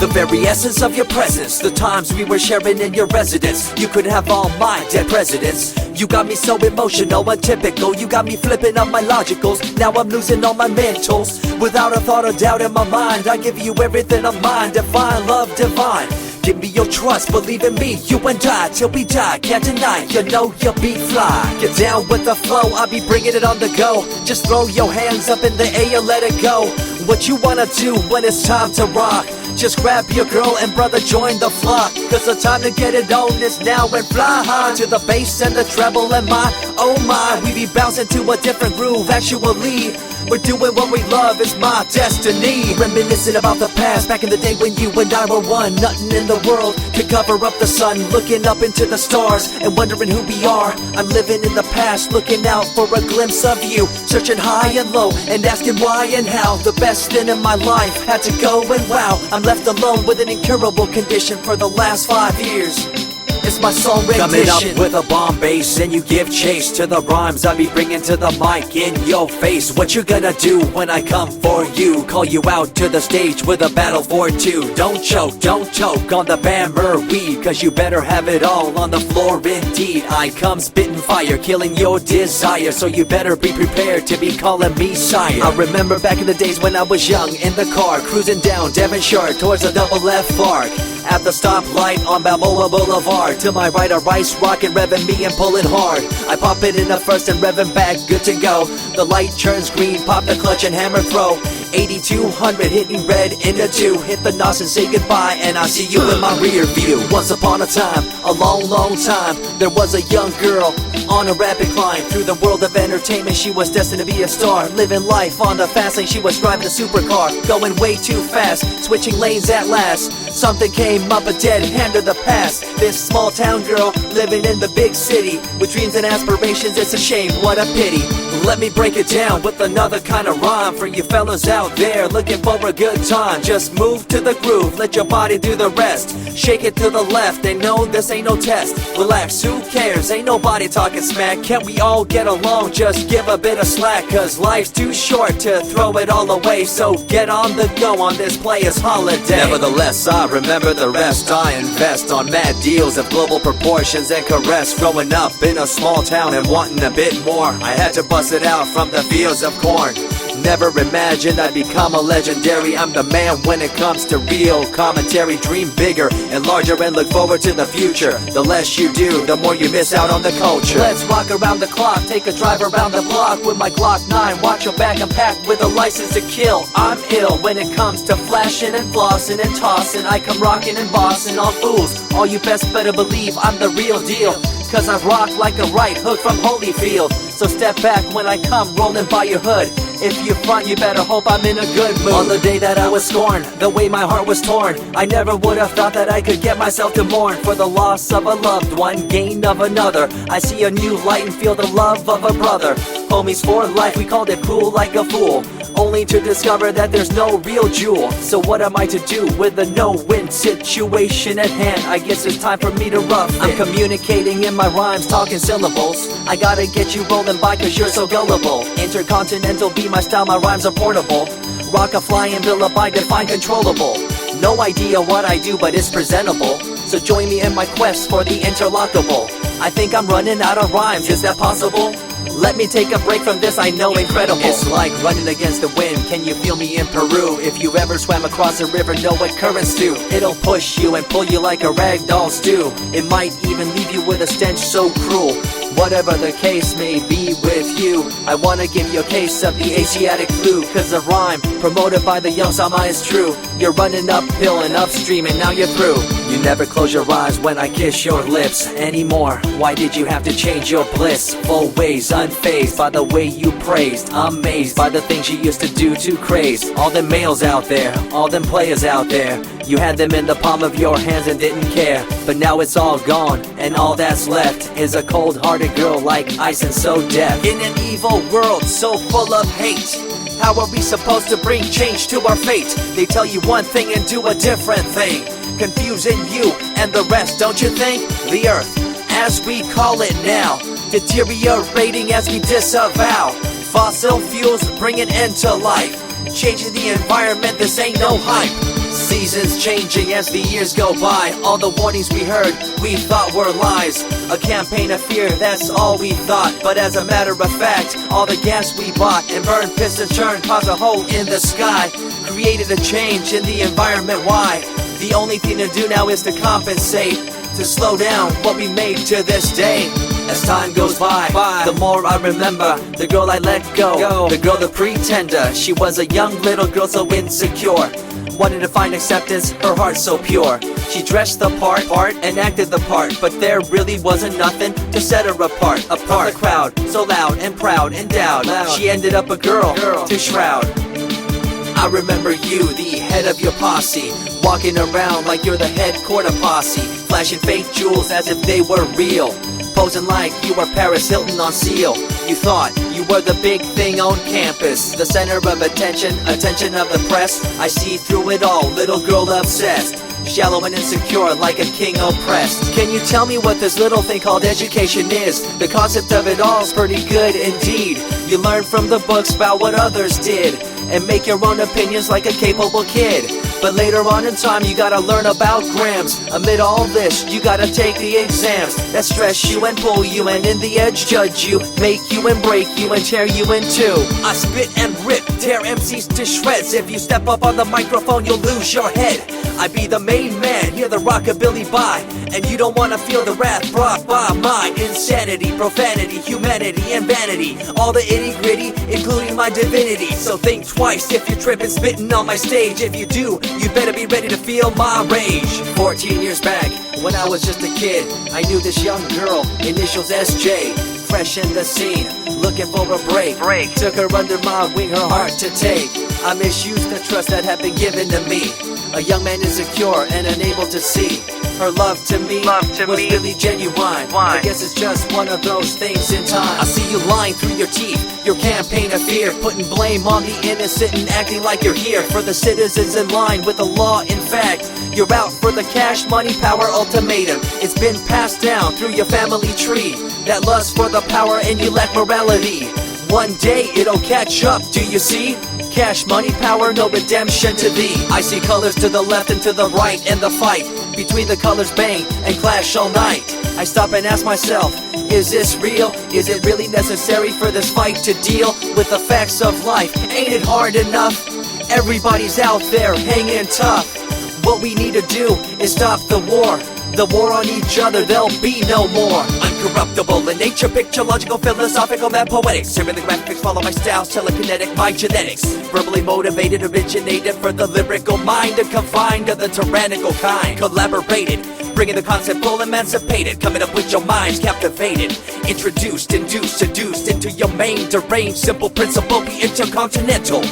The very essence of your presence, the times we were sharing in your residence. You could have all my dead presidents. You got me so emotional, untypical. You got me flipping up my logicals. Now I'm losing all my mentals. Without a thought or doubt in my mind, I give you everything of mine. Divine love, divine. Give me your trust, believe in me, you and I, till we die, can't deny, you know you'll be fly. Get down with the flow, I'll be bringing it on the go. Just throw your hands up in the air, let it go. What you wanna do when it's time to rock? Just grab your girl and brother, join the flock. Cause the time to get it on is now, and fly high to the bass and the treble and my, oh my. We be bouncing to a different groove, actually. We're doing what we love, it's my destiny. Reminiscing about the past, back in the day when you and I were one. Nothing in the world could cover up the sun. Looking up into the stars and wondering who we are. I'm living in the past, looking out for a glimpse of you. Searching high and low and asking why and how. The best thing in my life had to go, and wow, I'm left alone with an incurable condition for the last 5 years. It's my song rendition. Coming up with a bomb bass and you give chase to the rhymes I be bringing to the mic in your face. What you gonna do when I come for you? Call you out to the stage with a battle for two. Don't choke on the bammer weed, cause you better have it all on the floor indeed. I come spitting fire, killing your desire, so you better be prepared to be calling me sire. I remember back in the days when I was young, in the car, cruising down Devonshire towards the double F arc. At the stoplight on Balboa Boulevard, to my right a rice rocket revving me and pulling hard. I pop it in the first and revving back, good to go. The light turns green, pop the clutch and hammer throw. 8200 hitting red in the 2. Hit the NOS and say goodbye, and I see you in my rear view. Once upon a time, a long time, there was a young girl on a rapid climb through the world of entertainment. She was destined to be a star, living life on the fast lane. She was driving a supercar, going way too fast, switching lanes at last. Something came up, a dead hand of the past. This small town girl living in the big city with dreams and aspirations. It's a shame, what a pity. Let me break it down with another kind of rhyme for you fellas out there looking for a good time. Just move to the groove, let your body do the rest. Shake it to the left, they know this ain't no test. Relax, who cares, ain't nobody talking smack. Can't we all get along, just give a bit of slack. Cause life's too short to throw it all away, so get on the go on this player's holiday. Nevertheless, I remember the rest. I invest on mad deals of global proportions and caress. Growing up in a small town and wanting a bit more, I had to bust it out from the fields of corn. Never imagined I'd become a legendary. I'm the man when it comes to real commentary. Dream bigger and larger and look forward to the future. The less you do, the more you miss out on the culture. Let's rock around the clock, take a drive around the block with my Glock 9. Watch your back, I'm packed with a license to kill. I'm ill when it comes to flashing and flossing and tossing. I come rocking and bossing on fools. All you best better believe I'm the real deal, cause I rock like a right hook from Holyfield. So step back when I come rolling by your hood. If you front, you better hope I'm in a good mood. On the day that I was scorned, the way my heart was torn, I never would have thought that I could get myself to mourn for the loss of a loved one, gain of another. I see a new light and feel the love of a brother. Homies for life, we called it cool like a fool, only to discover that there's no real jewel. So what am I to do with a no-win situation at hand? I guess it's time for me to rough it. I'm communicating in my rhymes, talking syllables. I gotta get you rolling by cause you're so gullible. Intercontinental be my style, my rhymes are portable. Rock a flying villa by define controllable. No idea what I do, but it's presentable. So join me in my quest for the interlockable. I think I'm running out of rhymes, is that possible? Let me take a break from this, I know incredible. It's like running against the wind, can you feel me in Peru? If you ever swam across a river, know what currents do. It'll push you and pull you like a ragdoll stew. It might even leave you with a stench so cruel. Whatever the case may be with you, I wanna give you a case of the Asiatic flu. Cause the rhyme promoted by the young Sama is true. You're running uphill and upstream and now you're through. You never close your eyes when I kiss your lips anymore. Why did you have to change your bliss? Full ways, unfazed by the way you praised. Amazed by the things you used to do to craze. All them males out there, all them players out there, you had them in the palm of your hands and didn't care. But now it's all gone, and all that's left is a cold-hearted girl like ice and so deaf. In an evil world so full of hate, how are we supposed to bring change to our fate? They tell you one thing and do a different thing, confusing you and the rest, don't you think? The earth, as we call it now, deteriorating as we disavow. Fossil fuels bring an end to life, changing the environment, this ain't no hype. Seasons changing as the years go by. All the warnings we heard, we thought were lies. A campaign of fear, that's all we thought. But as a matter of fact, all the gas we bought and burned, pissed and churned caused a hole in the sky. Created a change in the environment, why? The only thing to do now is to compensate, to slow down what we made to this day. As time goes by, the more I remember the girl I let go, the girl, the pretender. She was a young little girl so insecure, wanted to find acceptance, her heart so pure. She dressed the part and acted the part, but there really wasn't nothing to set her apart from the crowd, so loud and proud, endowed. She ended up a girl to shroud. I remember you, the head of your posse, walking around like you're the head quarter posse, flashing fake jewels as if they were real, posing like you were Paris Hilton on seal. You thought you were the big thing on campus, the center of attention of the press. I see through it all, little girl obsessed, shallow and insecure like a king oppressed. Can you tell me what this little thing called education is? The concept of it all's pretty good indeed. You learn from the books about what others did and make your own opinions like a capable kid. But later on in time you gotta learn about grams. Amid all this you gotta take the exams that stress you and pull you, and in the edge judge you, make you and break you and tear you in two. I spit and rip, tear MCs to shreds. If you step up on the microphone you'll lose your head. I be the main man, hear the rockabilly by, and you don't wanna feel the wrath brought by my insanity, profanity, humanity, and vanity. All the itty gritty, including my divinity. So think twice if you're tripping, spitting on my stage. If you do, you better be ready to feel my rage. 14 years back, when I was just a kid, I knew this young girl, initials SJ, fresh in the scene, looking for a break. Took her under my wing, her heart to take. I misused the trust that had been given to me. A young man insecure and unable to see her love to me was really genuine. I guess it's just one of those things in time. I see you lying through your teeth, your campaign of fear, putting blame on the innocent and acting like you're here for the citizens in line with the law. In fact, you're out for the cash, money, power ultimatum. It's been passed down through your family tree, that lust for the power and you lack morality. One day it'll catch up, do you see? Cash, money, power, no redemption to thee. I see colors to the left and to the right, and the fight between the colors bang and clash all night. I stop and ask myself, is this real? Is it really necessary for this fight to deal with the facts of life? Ain't it hard enough? Everybody's out there hanging tough. What we need to do is stop the war on each other, there'll be no more. Uncorruptible in nature, picture, logical, philosophical, mad poetic. Serving the graphics, follow my style, telekinetic, my genetics. Verbally motivated, originated for the lyrical mind, and confined to the tyrannical kind. Collaborated, bringing the concept full emancipated, coming up with your minds captivated. Introduced, induced, seduced into your main deranged, simple principle, be intercontinental.